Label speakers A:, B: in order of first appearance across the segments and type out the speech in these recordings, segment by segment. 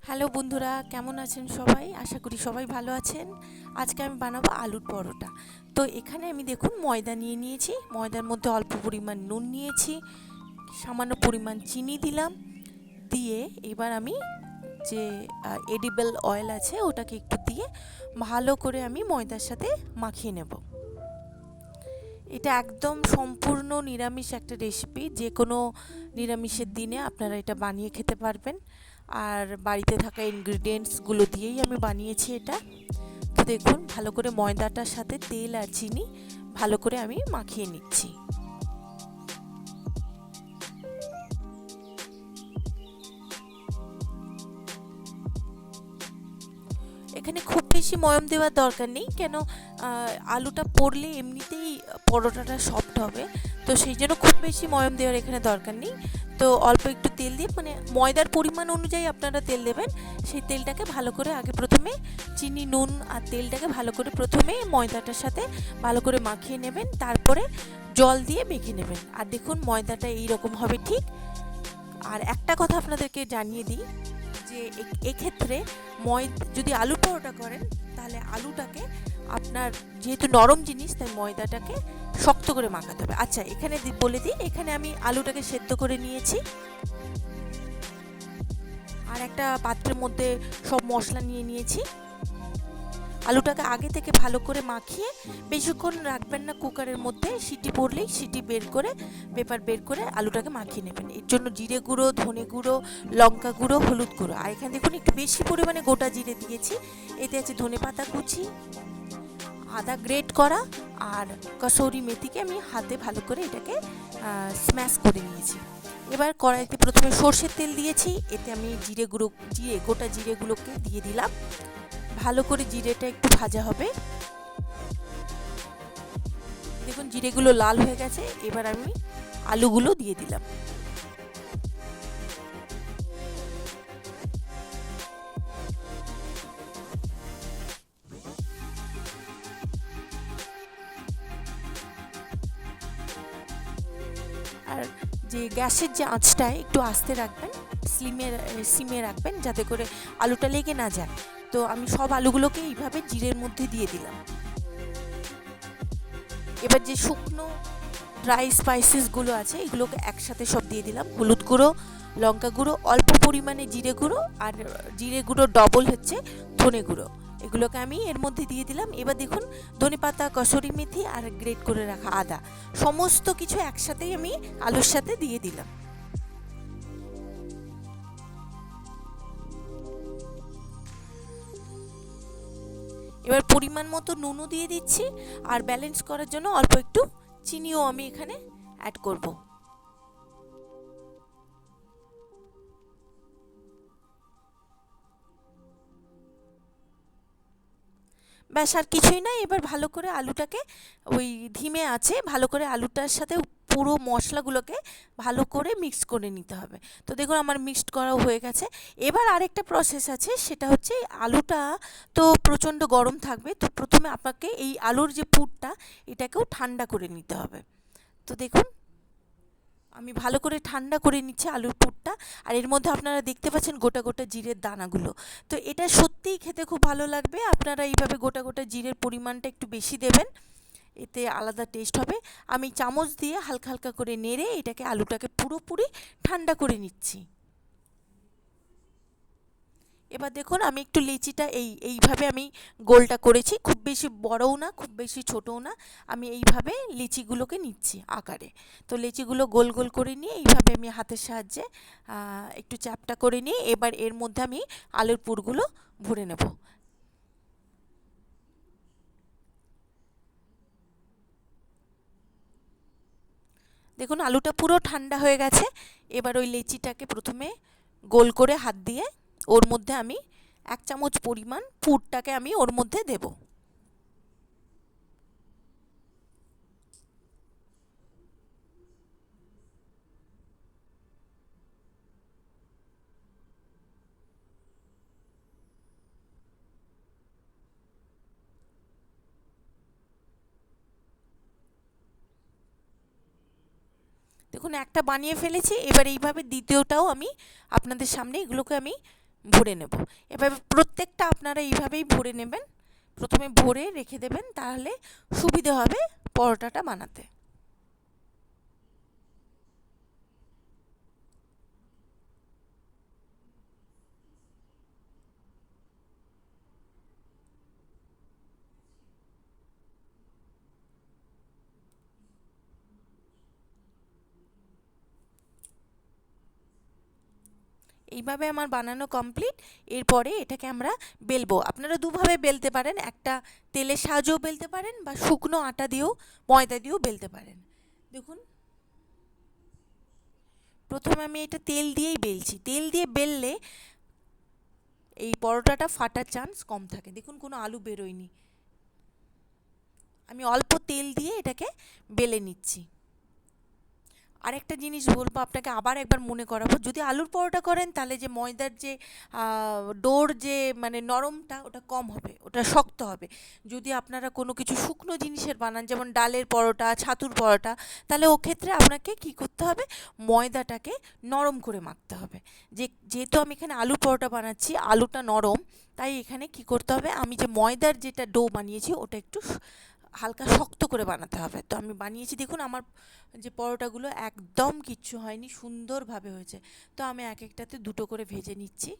A: Hello বন্ধুরা, কেমন আছেন সবাই? আশা করি সবাই ভালো আছেন। আজকে আমি বানাবো আলুর পরোটা। তো এখানে আমি দেখুন ময়দা নিয়ে নিয়েছি, ময়দার মধ্যে অল্প পরিমাণ নুন নিয়েছি, সামান্য পরিমাণ চিনি দিলাম, দিয়ে এবার আমি যে এডিবল অয়েল আছে ওটাকে একটু দিয়ে ভালো করে আমি ময়দার সাথে মাখিয়ে নেব। এটা একদম সম্পূর্ণ নিরামিষ একটা রেসিপি, যে কোনো নিরামিষের দিনে আপনারা এটা বানিয়ে খেতে পারবেন। আর বাড়িতে থাকা ইনগ্রিডিয়েন্টসগুলো দিয়েই আমি বানিয়েছি এটা। তো দেখুন ভালো করে ময়দাটার সাথে তেল আর চিনি ভালো করে আমি মাখিয়ে নিচ্ছি। এখানে খুব বেশি ময়াম দেওয়ার দরকার নেই, কেন আলুটা পড়লে এমনিতেই পরোটাটা সফট হবে, তো সেই জন্য খুব বেশি ময়াম দেওয়ার এখানে দরকার নেই। তো অল্প একটু তেল দিয়ে, মানে ময়দার পরিমাণ অনুযায়ী আপনারা তেল দেবেন। সেই তেলটাকে ভালো করে আগে প্রথমে চিনি, নুন আর তেলটাকে ভালো করে প্রথমে ময়দাটার সাথে ভালো করে মাখিয়ে নেবেন, তারপরে জল দিয়ে মেখে নেবেন। আর দেখুন ময়দাটা এইরকম হবে ঠিক। আর একটা কথা আপনাদেরকে জানিয়ে দিই, যে এক্ষেত্রে যদি আলু পরোটা করেন, তাহলে আলুটাকে আপনার যেহেতু নরম জিনিস, তাই ময়দাটাকে শক্ত করে মাখাতে হবে। আচ্ছা, এখানে বলে দিই, এখানে আমি আলুটাকে সেদ্ধ করে নিয়েছি, আর একটা পাত্রের মধ্যে সব মশলা নিয়ে নিয়েছি। আলুটাকে আগে থেকে ভালো করে মাখিয়ে বেশিক্ষণ রাখবেন না কুকারের মধ্যে, সিটি পড়লেই সিটি বের করে, পেপার বের করে আলুটাকে মাখিয়ে নেবেন। এর জন্য জিরে গুঁড়ো, ধনে গুঁড়ো, লঙ্কা গুঁড়ো, হলুদ গুঁড়ো, আর এখানে দেখুন একটু বেশি পরিমাণে গোটা জিরে দিয়েছি। এতে আছে ধনেপাতা কুচি, আদা গ্রেট করা, আর কসৌরি মেথিকে আমি হাতে ভালো করে এটাকে স্ম্যাশ করে নিয়েছি। এবার কড়াইতে প্রথমে সর্ষের তেল দিয়েছি, এতে আমি গোটা জিরেগুলোকে দিয়ে দিলাম। ভালো করে জিরেটা একটু ভাজা হবে। দেখুন জিরেগুলো লাল হয়ে গেছে, এবার আমি আলুগুলো দিয়ে দিলাম। আর যে গ্যাসের যে আঁচটা একটু আস্তে রাখবেন, সিমে রাখবেন, যাতে করে আলুটা লেগে না যায়। তো আমি সব আলুগুলোকে এইভাবে জিরের মধ্যে দিয়ে দিলাম। এবার যে শুকনো ড্রাই স্পাইসেসগুলো আছে এগুলোকে একসাথে সব দিয়ে দিলাম। হলুদ গুঁড়ো, লঙ্কা গুঁড়ো, অল্প পরিমাণে জিরে গুঁড়ো, আর জিরে গুঁড়ো ডবল হচ্ছে ধনে গুঁড়ো, এগুলোকে আমি এর মধ্যে দিয়ে দিলাম। এবার দেখুন ধনেপাতা, কসুরি মেথি আর গ্রেট করে রাখা আদা, সমস্ত কিছু একসাথেই আমি আলুর সাথে দিয়ে দিলাম। এবার পরিমাণ মতো নুনও দিয়ে দিচ্ছি, আর ব্যালেন্স করার জন্য অল্প একটু চিনিও আমি এখানে অ্যাড করব। ব্যাস, আর কিছুই না। এবার ভালো করে আলুটাকে ওই ধিমে আছে ভালো করে আলুটার সাথে পুরো মশলাগুলোকে ভালো করে মিক্স করে নিতে হবে। তো দেখুন আমার মিক্সড করাও হয়ে গেছে। এবার আরেকটা প্রসেস আছে, সেটা হচ্ছে আলুটা তো প্রচণ্ড গরম থাকবে, তো প্রথমে আপনাকে এই আলুর যে পুরটা এটাকেও ঠান্ডা করে নিতে হবে। তো দেখুন আমি ভালো করে ঠান্ডা করে নিচ্ছি আলুর পুরটা, আর এর মধ্যে আপনারা দেখতে পাচ্ছেন গোটা গোটা জিরের দানাগুলো। তো এটা সত্যিই খেতে খুব ভালো লাগবে। আপনারা এইভাবে গোটা গোটা জিরের পরিমাণটা একটু বেশি দেবেন, এতে আলাদা টেস্ট হবে। আমি চামচ দিয়ে হালকা হালকা করে নেড়ে এটাকে আলুটাকে পুরোপুরি ঠান্ডা করে নিচ্ছি। এবার দেখুন আমি একটু লিচিটা এইভাবে আমি গোলটা করেছি, খুব বেশি বড়ও না খুব বেশি ছোটও না, আমি এইভাবে লিচিগুলোকে নিচ্ছি আকারে। তো লিচিগুলো গোল গোল করে নিয়ে এইভাবে আমি হাতের সাহায্যে একটু চ্যাপটা করে নিয়ে এবার এর মধ্যে আমি আলুর পুরগুলো ভরে নেব। দেখুন আলুটা পুরো ঠান্ডা হয়ে গেছে। এবার ওই লেচিটাকে প্রথমে গোল করে হাত দিয়ে ওর মধ্যে আমি 1 চামচ পরিমাণ পুরটাকে আমি ওর মধ্যে দেব। দেখুন একটা বানিয়ে ফেলেছি, এবার এইভাবে দ্বিতীয়টাও আমি আপনাদের সামনে এগুলোকে আমি ভরে নেব। এভাবে প্রত্যেকটা আপনারা এইভাবেই ভরে নেবেন, প্রথমে ভরে রেখে দেবেন, তাহলে সুবিধে হবে পরোটাটা বানাতে। এইভাবে আমার বানানো কমপ্লিট। এরপরে এটাকে আমরা বেলবো। আপনারা দুভাবে বেলতে পারেন, একটা তেলের সাহায্যেও বেলতে পারেন বা শুকনো আটা দিয়েও ময়দা দিয়েও বেলতে পারেন। দেখুন, প্রথমে আমি এটা তেল দিয়েই বেলছি। তেল দিয়ে বেললে এই পরোটাটা ফাটার চান্স কম থাকে। দেখুন, কোনো আলু বেরোয়নি। আমি অল্প তেল দিয়ে এটাকে বেলে নিচ্ছি। আরেকটা জিনিস বলবো আপনাকে, আবার একবার মনে করাবো, যদি আলুর পরোটা করেন তাহলে যে ময়দার যে ডোর যে মানে নরমটা ওটা কম হবে, ওটা শক্ত হবে। যদি আপনারা কোনো কিছু শুকনো জিনিসের বানান, যেমন ডালের পরোটা, ছাতুর পরোটা, তাহলে ও ক্ষেত্রে আপনাকে কি করতে হবে, ময়দাটাকে নরম করে মাখতে হবে। যেহেতু আমি এখানে আলুর পরোটা বানাচ্ছি, আলুটা নরম, তাই এখানে কি করতে হবে, আমি যে ময়দার যেটা ডো বানিয়েছি ওটা একটু হালকা শক্ত করে বানাতে হবে। তো আমি বানিয়েছি, দেখুন আমার যে পরোটাগুলো একদম কিচ্ছু হয়নি, সুন্দরভাবে হয়েছে। তো আমি এক একটাতে দুটো করে ভেজে নিচ্ছি।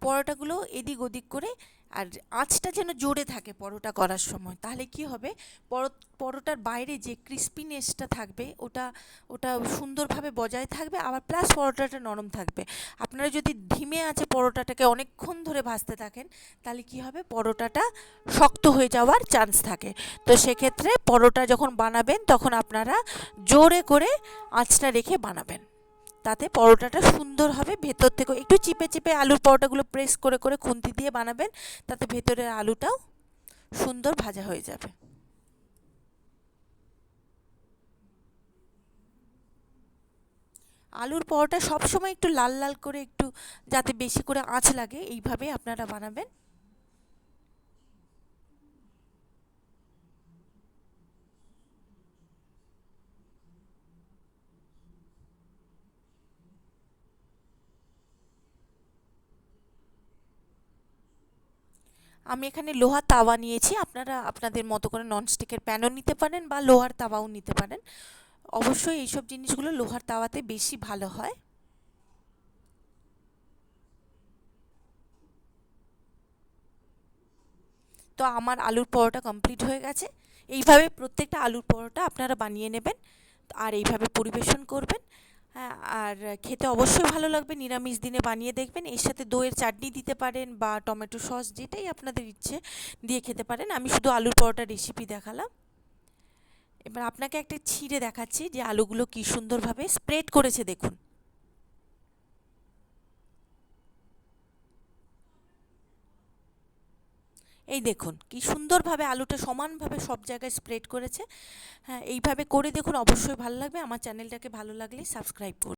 A: পরোটাগুলো এদিক ওদিক করে, আর আঁচটা যেন জোরে থাকে পরোটা করার সময়, তাহলে কি হবে, পরোটার বাইরে যে ক্রিস্পিনেসটা থাকবে ওটা ওটা সুন্দরভাবে বজায় থাকবে, আবার প্লাস পরোটাটা নরম থাকবে। আপনারা যদি ধিমে আঁচে পরোটাটাকে অনেকক্ষণ ধরে ভাজতে থাকেন, তাহলে কি হবে, পরোটাটা শক্ত হয়ে যাওয়ার চান্স থাকে। তো সেক্ষেত্রে পরোটা যখন বানাবেন তখন আপনারা জোরে করে আঁচটা রেখে বানাবেন, তাতে পরোটাটা সুন্দর হবে। ভেতর থেকে একটু চিপে চিপে আলুর পরোটাগুলো প্রেস করে করে খুন্তি দিয়ে বানাবেন, তাতে ভেতরের আলুটাও সুন্দর ভাজা হয়ে যাবে। আলুর পরোটা সবসময় একটু লাল লাল করে, একটু যাতে বেশি করে আঁচ লাগে, এইভাবে আপনারা বানাবেন। আমি এখানে লোহার তাওয়া নিয়েছি, আপনারা আপনাদের মতো করে ননস্টিকের প্যানও নিতে পারেন বা লোহার তাওয়াও নিতে পারেন। অবশ্যই এইসব জিনিসগুলো লোহার তাওয়াতে বেশি ভালো হয়। তো আমার আলুর পরোটা কমপ্লিট হয়ে গেছে। এইভাবে প্রত্যেকটা আলুর পরোটা আপনারা বানিয়ে নেবেন আর এইভাবে পরিবেশন করবেন। হ্যাঁ, আর খেতে অবশ্যই ভালো লাগবে। নিরামিষ দিনে বানিয়ে দেখবেন। এর সাথে দইয়ের চাটনি দিতে পারেন বা টমেটো সস, যেটাই আপনাদের ইচ্ছে দিয়ে খেতে পারেন। আমি শুধু আলুর পরোটার রেসিপি দেখালাম। এবার আপনাকে একটা ছিঁড়ে দেখাচ্ছি যে আলুগুলো কি সুন্দরভাবে স্প্রেড করেছে, দেখুন। এই দেখুন কি সুন্দরভাবে আলুটা সমানভাবে সব জায়গায় স্প্রেড করেছে। হ্যাঁ, এইভাবে করে দেখুন, অবশ্যই ভালো লাগবে। আমার চ্যানেলটাকে ভালো লাগলে সাবস্ক্রাইব করুন।